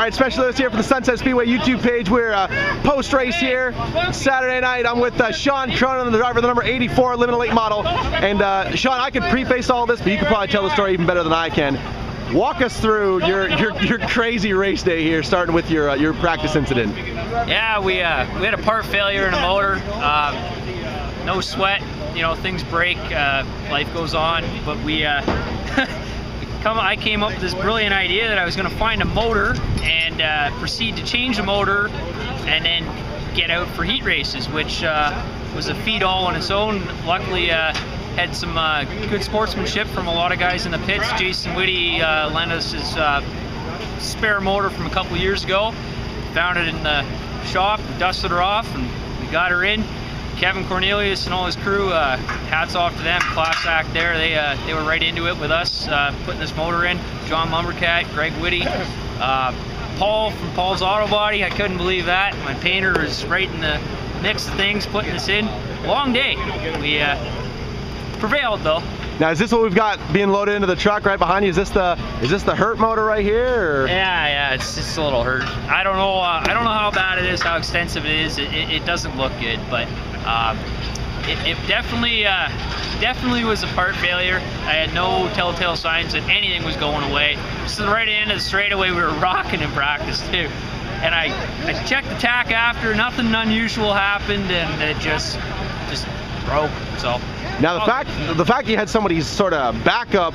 right, special notice here for the Sunset Speedway YouTube page. We're post-race here, Saturday night. I'm with Sean Cronan, the driver of the number 84 Limited Late model. And Sean, I could preface all this, but you can probably tell the story even better than I can. Walk us through your crazy race day here, starting with your practice incident. Yeah, we had a part failure in the motor. No sweat, you know, things break, life goes on. But I came up with this brilliant idea that I was going to find a motor and proceed to change the motor and then get out for heat races, which was a feat all on its own. Luckily, had some good sportsmanship from a lot of guys in the pits. Jason Whitty lent us his spare motor from a couple years ago. Found it in the shop, dusted her off, and we got her in. Kevin Cornelius and all his crew, hats off to them, class act there. They were right into it with us, putting this motor in. John Lumbercat, Greg Whitty, Paul from Paul's Auto Body. I couldn't believe that. My painter is right in the mix of things, putting this in. Long day. We prevailed though. Now, is this what we've got being loaded into the truck right behind you? Is this the Hurt motor right here? Or? Yeah, it's just a little Hurt. I don't know how bad it is, how extensive it is. It doesn't look good, but it definitely was a part failure. I had no telltale signs that anything was going away. Just at the right end of the straightaway, we were rocking in practice too. And I checked the tack after, nothing unusual happened, and it just broke. So. Now the fact you had somebody's sort of backup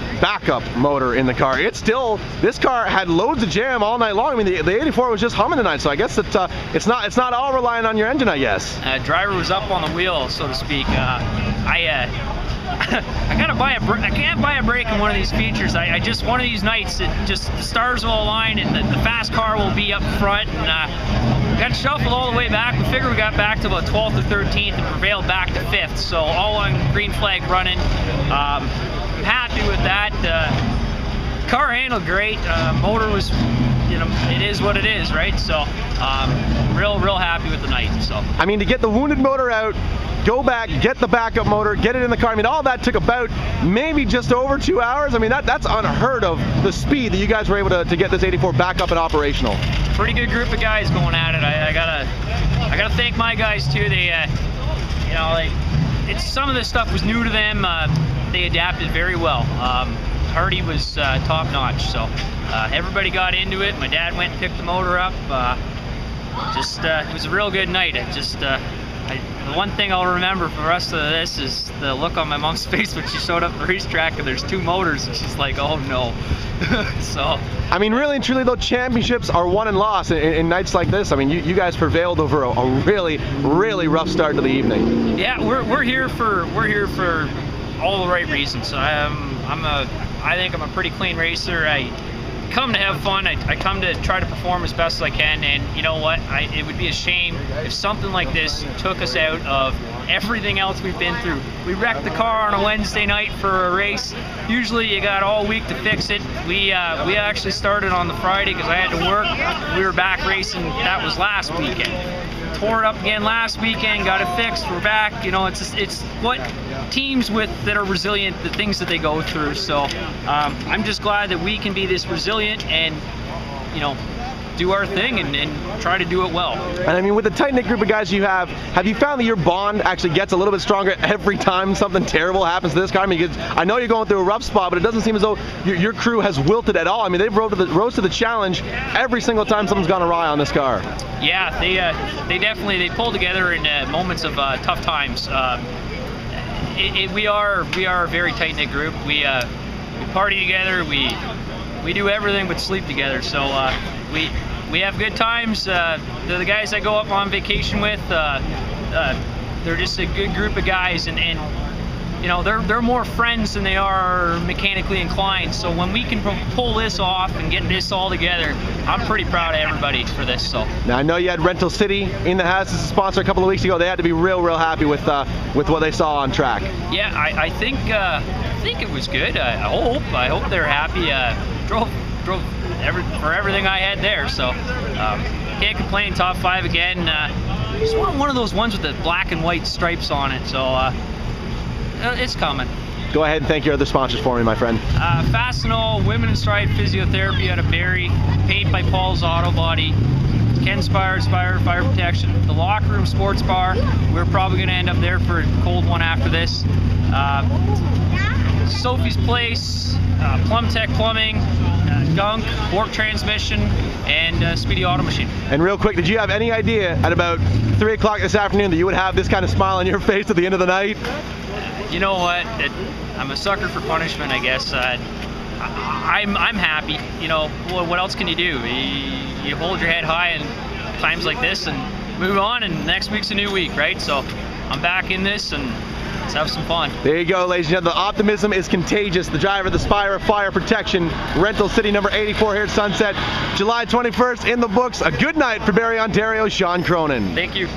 motor in the car, this car had loads of jam all night long. I mean, the 84 was just humming tonight, so I guess it's not all relying on your engine, I guess. Driver was up on the wheel, so to speak. I can't buy a break in one of these features. I just, one of these nights, the stars will align and the fast car will be up front, and we got shuffled all the way back. We figured we got back to about 12th or 13th and prevailed back to 5th, so all on green flag running. I'm happy with that. Car handled great. Motor was, you know, it is what it is, right? So real happy with the night. So I mean, to get the wounded motor out, go back, get the backup motor, get it in the car. I mean, all that took about maybe just over 2 hours. I mean, that's unheard of, the speed that you guys were able to get this 84 back up and operational. Pretty good group of guys going at it. I gotta thank my guys too. They, you know, some of this stuff was new to them. They adapted very well. Hardy was top notch. So everybody got into it. My dad went and picked the motor up. It was a real good night. The one thing I'll remember for the rest of this is the look on my mom's face when she showed up at the racetrack and there's two motors and she's like, oh no. So I mean, really and truly though, championships are won and lost in nights like this. I mean, you guys prevailed over a really rough start to the evening. Yeah, we're here for all the right reasons. I think I'm a pretty clean racer. I come to have fun. I come to try to perform as best as I can, and you know what? It would be a shame if something like this took us out of everything else we've been through. We wrecked the car on a Wednesday night for a race. Usually you got all week to fix it. We actually started on the Friday because I had to work. We were back racing, that was last weekend. Tore it up again last weekend, got it fixed, we're back. You know, it's what teams that are resilient, the things that they go through. So I'm just glad that we can be this resilient and, you know, do our thing and try to do it well. And I mean, with the tight-knit group of guys you have you found that your bond actually gets a little bit stronger every time something terrible happens to this car? I mean, I know you're going through a rough spot, but it doesn't seem as though your crew has wilted at all. I mean, they've rose to the challenge every single time something's gone awry on this car. Yeah, they pull together in moments of tough times. We are a very tight-knit group. We party together. We do everything but sleep together. So we have good times. They're the guys I go up on vacation with. They're just a good group of guys, and you know, they're more friends than they are mechanically inclined. So when we can pull this off and get this all together, I'm pretty proud of everybody for this. So now I know you had Rental City in the house as a sponsor a couple of weeks ago. They had to be real happy with what they saw on track. Yeah, I think it was good. I hope they're happy. Drove for everything I had there. So can't complain. Top 5 again. Just one of those ones with the black and white stripes on it. So. It's coming. Go ahead and thank your other sponsors for me, my friend. Fastenal, Women in Stride Physiotherapy out of Barrie, paid by by Paul's Auto Body, Ken Spire Fire Protection, the Locker Room Sports Bar. We're probably going to end up there for a cold one after this. Sophie's Place, Plum Tech Plumbing, Gunk, Bork Transmission, and Speedy Auto Machine. And real quick, did you have any idea at about 3 o'clock this afternoon that you would have this kind of smile on your face at the end of the night? You know what? I'm a sucker for punishment, I guess. I'm happy. You know, what else can you do? You hold your head high in times like this and move on, and next week's a new week, right? So I'm back in this, and let's have some fun. There you go, ladies and gentlemen. The optimism is contagious. The driver of the Spire Fire Protection, Rental City number 84 here at Sunset. July 21st in the books. A good night for Barrie, Ontario, Sean Cronan. Thank you.